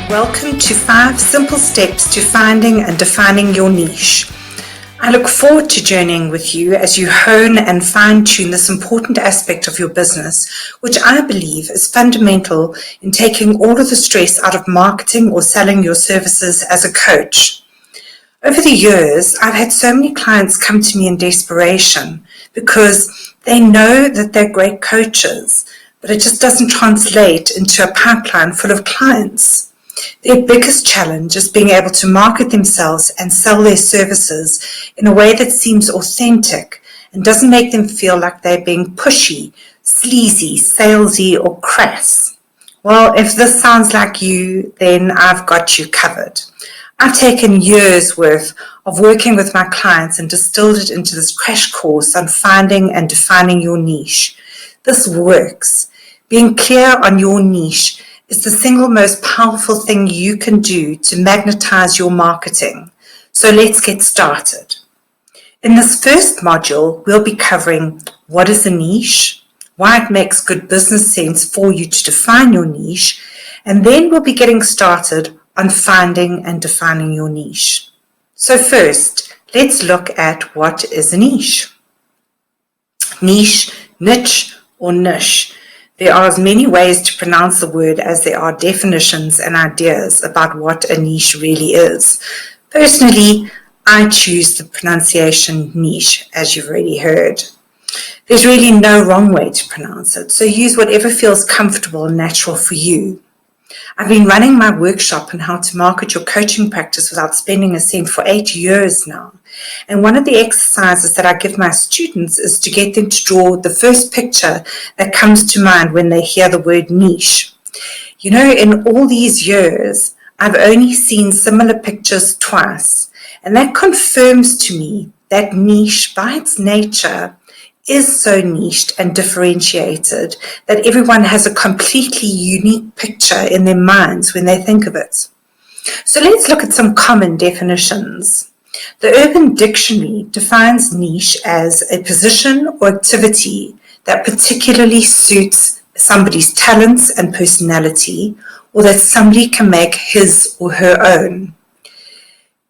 Welcome to 5 simple steps to finding and defining your niche. I look forward to journeying with you as you hone and fine-tune this important aspect of your business, which I believe is fundamental in taking all of the stress out of marketing or selling your services as a coach. Over the years, I've had so many clients come to me in desperation because they know that they're great coaches, but it just doesn't translate into a pipeline full of clients. Their biggest challenge is being able to market themselves and sell their services in a way that seems authentic and doesn't make them feel like they're being pushy, sleazy, salesy, or crass. Well, if this sounds like you, then I've got you covered. I've taken years' worth of working with my clients and distilled it into this crash course on finding and defining your niche. This works. Being clear on your niche is the single most powerful thing you can do to magnetize your marketing. So let's get started. In this first module, we'll be covering what is a niche, why it makes good business sense for you to define your niche, and then we'll be getting started on finding and defining your niche. So first, let's look at what is a niche. Niche, niche, or niche. There are as many ways to pronounce the word as there are definitions and ideas about what a niche really is. Personally, I choose the pronunciation niche, as you've already heard. There's really no wrong way to pronounce it, so use whatever feels comfortable and natural for you. I've been running my workshop on how to market your coaching practice without spending a cent for 8 years now. And one of the exercises that I give my students is to get them to draw the first picture that comes to mind when they hear the word niche. You know, in all these years, I've only seen similar pictures twice. And that confirms to me that niche, by its nature, is so niched and differentiated that everyone has a completely unique picture in their minds when they think of it. So let's look at some common definitions. The Urban Dictionary defines niche as a position or activity that particularly suits somebody's talents and personality, or that somebody can make his or her own.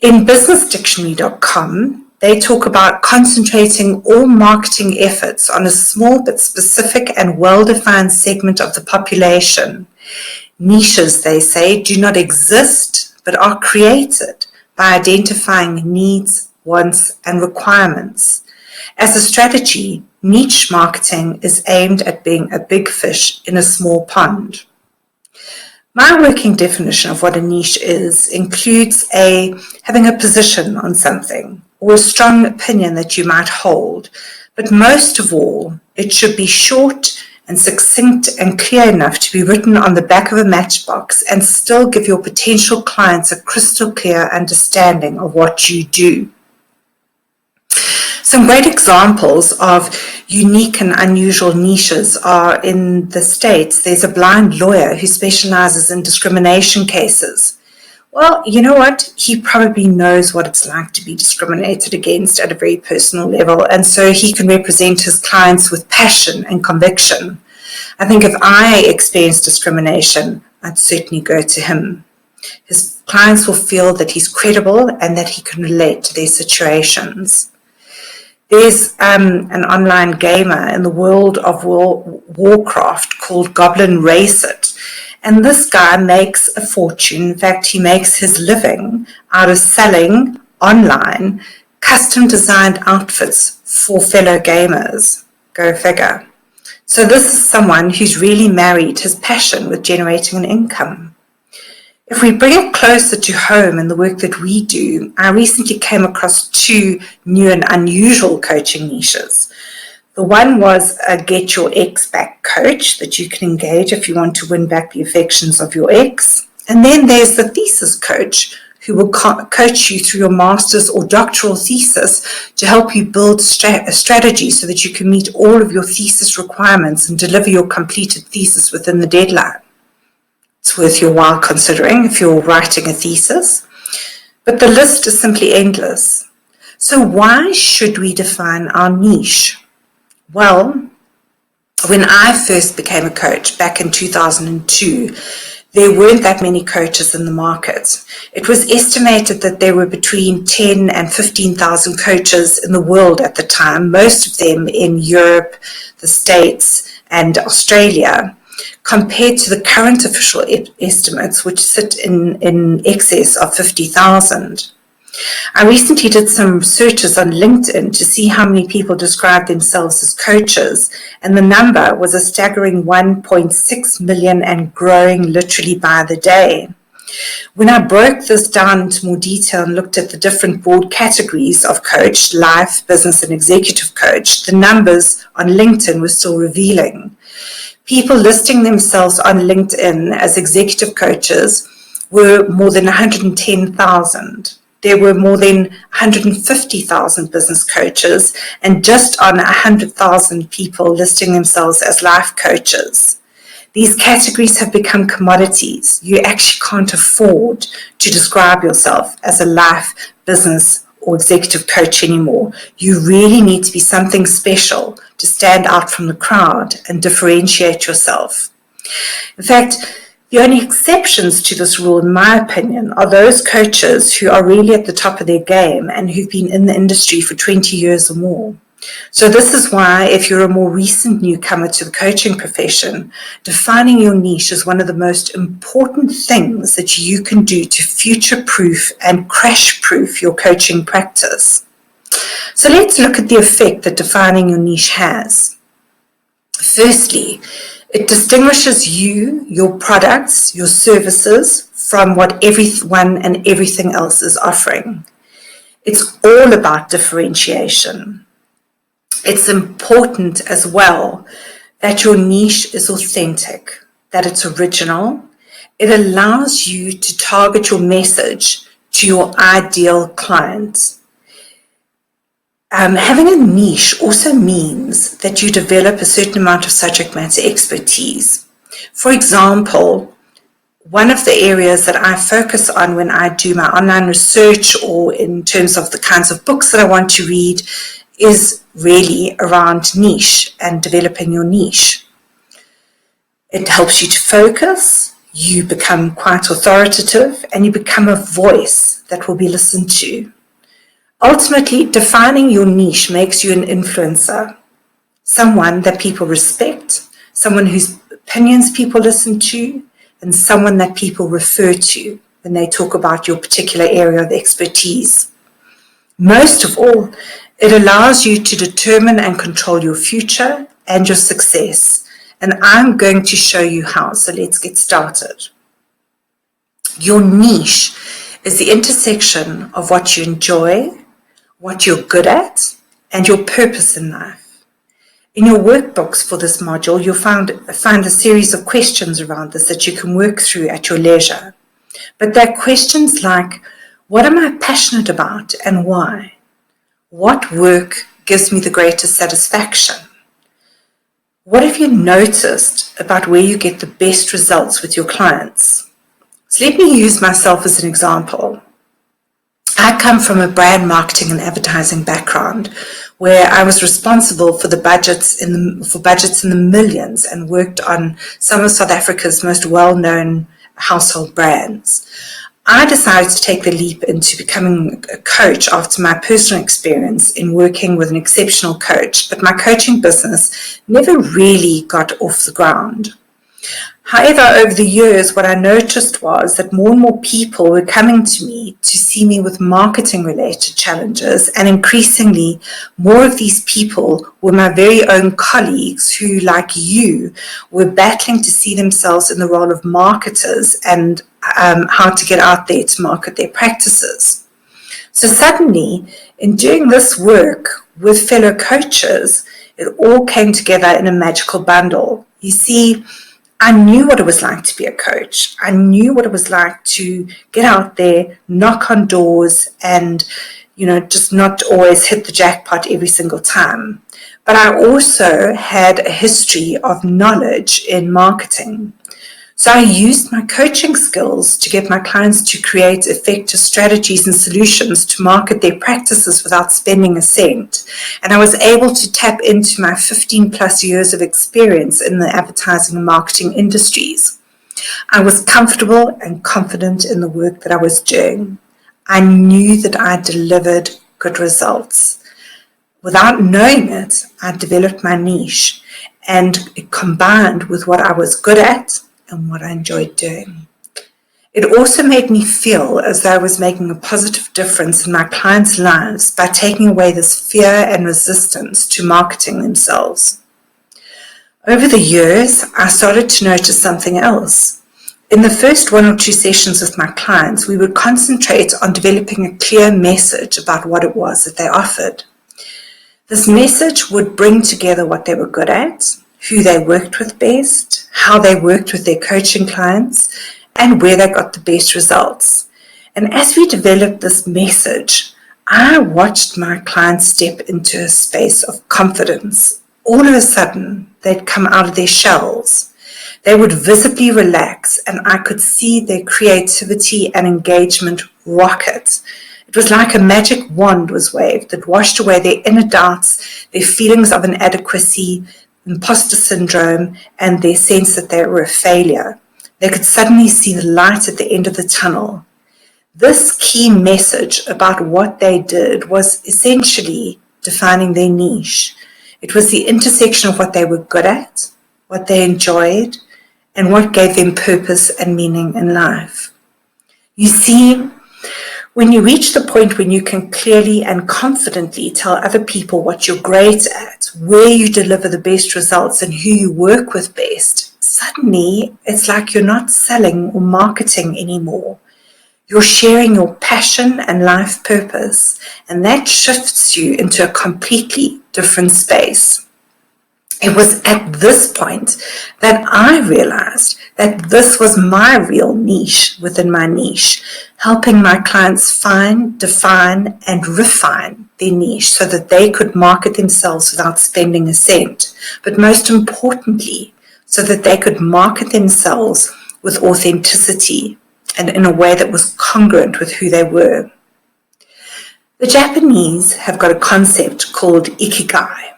In businessdictionary.com, they talk about concentrating all marketing efforts on a small but specific and well-defined segment of the population. Niches, they say, do not exist but are created by identifying needs, wants, and requirements. As a strategy, niche marketing is aimed at being a big fish in a small pond. My working definition of what a niche is includes having a position on something or a strong opinion that you might hold, but most of all, it should be short and succinct and clear enough to be written on the back of a matchbox and still give your potential clients a crystal clear understanding of what you do. Some great examples of unique and unusual niches are in the States. There's a blind lawyer who specializes in discrimination cases. Well, you know what? He probably knows what it's like to be discriminated against at a very personal level, and so he can represent his clients with passion and conviction. I think if I experienced discrimination, I'd certainly go to him. His clients will feel that he's credible and that he can relate to their situations. There's an online gamer in the world of Warcraft called Goblin Raceit. And this guy makes a fortune. In fact, he makes his living out of selling online custom designed outfits for fellow gamers. Go figure. So this is someone who's really married his passion with generating an income. If we bring it closer to home in the work that we do, I recently came across 2 new and unusual coaching niches. The one was a Get Your Ex Back coach that you can engage if you want to win back the affections of your ex. And then there's the thesis coach who will coach you through your master's or doctoral thesis to help you build a strategy so that you can meet all of your thesis requirements and deliver your completed thesis within the deadline. It's worth your while considering if you're writing a thesis. But the list is simply endless. So why should we define our niche? Well, when I first became a coach back in 2002, there weren't that many coaches in the market. It was estimated that there were between 10 and 15,000 coaches in the world at the time, most of them in Europe, the States, and Australia, compared to the current official estimates, which sit in excess of 50,000. I recently did some searches on LinkedIn to see how many people describe themselves as coaches, and the number was a staggering 1.6 million and growing literally by the day. When I broke this down into more detail and looked at the different broad categories of coach, life, business, and executive coach, the numbers on LinkedIn were still revealing. People listing themselves on LinkedIn as executive coaches were more than 110,000. There were more than 150,000 business coaches and just on 100,000 people listing themselves as life coaches. These categories have become commodities. You actually can't afford to describe yourself as a life, business, or executive coach anymore. You really need to be something special to stand out from the crowd and differentiate yourself. In fact, the only exceptions to this rule, in my opinion, are those coaches who are really at the top of their game and who've been in the industry for 20 years or more. So this is why, if you're a more recent newcomer to the coaching profession, defining your niche is one of the most important things that you can do to future-proof and crash-proof your coaching practice. So let's look at the effect that defining your niche has. Firstly, it distinguishes you, your products, your services from what everyone and everything else is offering. It's all about differentiation. It's important as well that your niche is authentic, that it's original. It allows you to target your message to your ideal client. Having a niche also means that you develop a certain amount of subject matter expertise. For example, one of the areas that I focus on when I do my online research or in terms of the kinds of books that I want to read is really around niche and developing your niche. It helps you to focus, you become quite authoritative, and you become a voice that will be listened to. Ultimately, defining your niche makes you an influencer, someone that people respect, someone whose opinions people listen to, and someone that people refer to when they talk about your particular area of expertise. Most of all, it allows you to determine and control your future and your success, and I'm going to show you how, so let's get started. Your niche is the intersection of what you enjoy, what you're good at, and your purpose in life. In your workbooks for this module, you'll find a series of questions around this that you can work through at your leisure. But they're questions like, what am I passionate about and why? What work gives me the greatest satisfaction? What have you noticed about where you get the best results with your clients? So let me use myself as an example. I come from a brand marketing and advertising background where I was responsible for budgets in the millions and worked on some of South Africa's most well-known household brands. I decided to take the leap into becoming a coach after my personal experience in working with an exceptional coach, but my coaching business never really got off the ground. However, over the years, what I noticed was that more and more people were coming to me to see me with marketing-related challenges, and increasingly, more of these people were my very own colleagues who, like you, were battling to see themselves in the role of marketers and how to get out there to market their practices. So suddenly, in doing this work with fellow coaches, it all came together in a magical bundle. You see, I knew what it was like to be a coach. I knew what it was like to get out there, knock on doors, and, just not always hit the jackpot every single time. But I also had a history of knowledge in marketing. So I used my coaching skills to get my clients to create effective strategies and solutions to market their practices without spending a cent. And I was able to tap into my 15 plus years of experience in the advertising and marketing industries. I was comfortable and confident in the work that I was doing. I knew that I delivered good results. Without knowing it, I developed my niche, and it combined with what I was good at and what I enjoyed doing. It also made me feel as though I was making a positive difference in my clients' lives by taking away this fear and resistance to marketing themselves. Over the years, I started to notice something else. In the first 1 or 2 sessions with my clients, we would concentrate on developing a clear message about what it was that they offered. This message would bring together what they were good at, who they worked with best, how they worked with their coaching clients, and where they got the best results. And as we developed this message, I watched my clients step into a space of confidence. All of a sudden, they'd come out of their shells. They would visibly relax, and I could see their creativity and engagement rocket. It was like a magic wand was waved that washed away their inner doubts, their feelings of inadequacy, imposter syndrome, and their sense that they were a failure. They could suddenly see the light at the end of the tunnel. This key message about what they did was essentially defining their niche. It was the intersection of what they were good at, what they enjoyed, and what gave them purpose and meaning in life. You see, when you reach the point when you can clearly and confidently tell other people what you're great at, where you deliver the best results, and who you work with best, suddenly it's like you're not selling or marketing anymore. You're sharing your passion and life purpose, and that shifts you into a completely different space. It was at this point that I realized that this was my real niche within my niche, helping my clients find, define, and refine their niche so that they could market themselves without spending a cent, but most importantly, so that they could market themselves with authenticity and in a way that was congruent with who they were. The Japanese have got a concept called ikigai.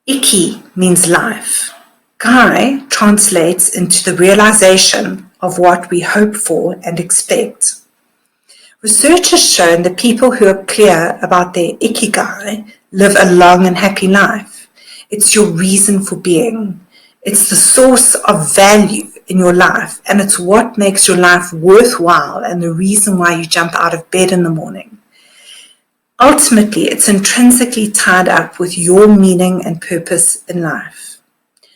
Iki means life. Gai translates into the realization of what we hope for and expect. Research has shown that people who are clear about their ikigai live a long and happy life. It's your reason for being. It's the source of value in your life, and it's what makes your life worthwhile and the reason why you jump out of bed in the morning. Ultimately, it's intrinsically tied up with your meaning and purpose in life.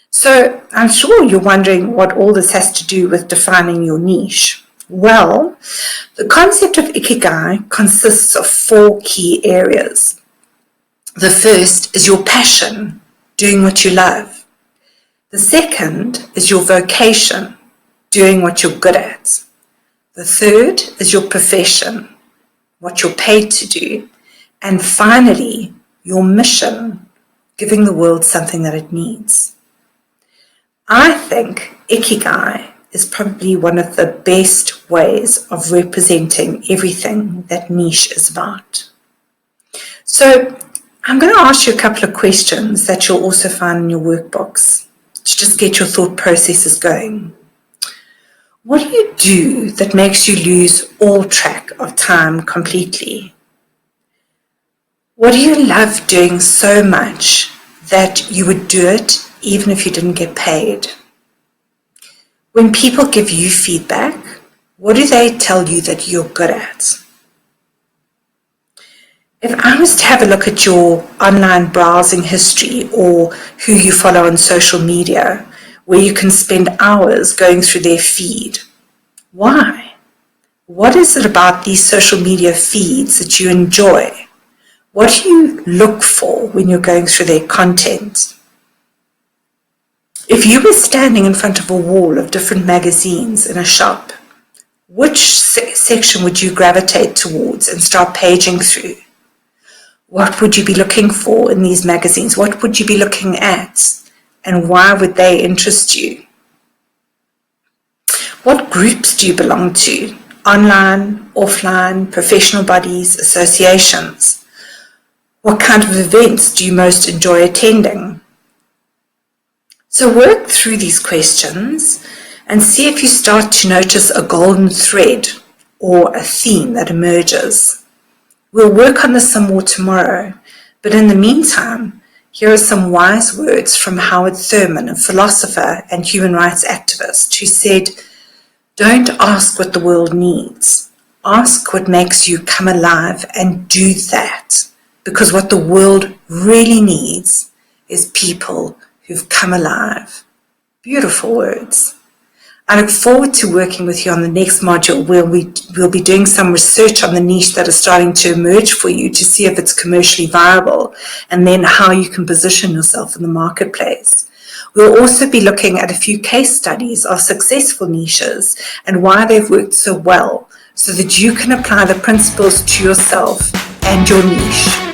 So I'm sure you're wondering what all this has to do with defining your niche. Well, the concept of ikigai consists of 4 key areas. The first is your passion, doing what you love. The second is your vocation, doing what you're good at. The third is your profession, what you're paid to do. And finally, your mission, giving the world something that it needs. I think ikigai is probably one of the best ways of representing everything that niche is about. So I'm going to ask you a couple of questions that you'll also find in your workbooks to just get your thought processes going. What do you do that makes you lose all track of time completely? What do you love doing so much that you would do it even if you didn't get paid? When people give you feedback, what do they tell you that you're good at? If I was to have a look at your online browsing history or who you follow on social media, where you can spend hours going through their feed, why? What is it about these social media feeds that you enjoy? What do you look for when you're going through their content? If you were standing in front of a wall of different magazines in a shop, which section would you gravitate towards and start paging through? What would you be looking for in these magazines? What would you be looking at? And why would they interest you? What groups do you belong to? Online, offline, professional bodies, associations? What kind of events do you most enjoy attending? So work through these questions and see if you start to notice a golden thread or a theme that emerges. We'll work on this some more tomorrow, but in the meantime, here are some wise words from Howard Thurman, a philosopher and human rights activist, who said, "Don't ask what the world needs. Ask what makes you come alive and do that, because what the world really needs is people who've come alive." Beautiful words. I look forward to working with you on the next module where we'll be doing some research on the niche that is starting to emerge for you to see if it's commercially viable and then how you can position yourself in the marketplace. We'll also be looking at a few case studies of successful niches and why they've worked so well so that you can apply the principles to yourself and your niche.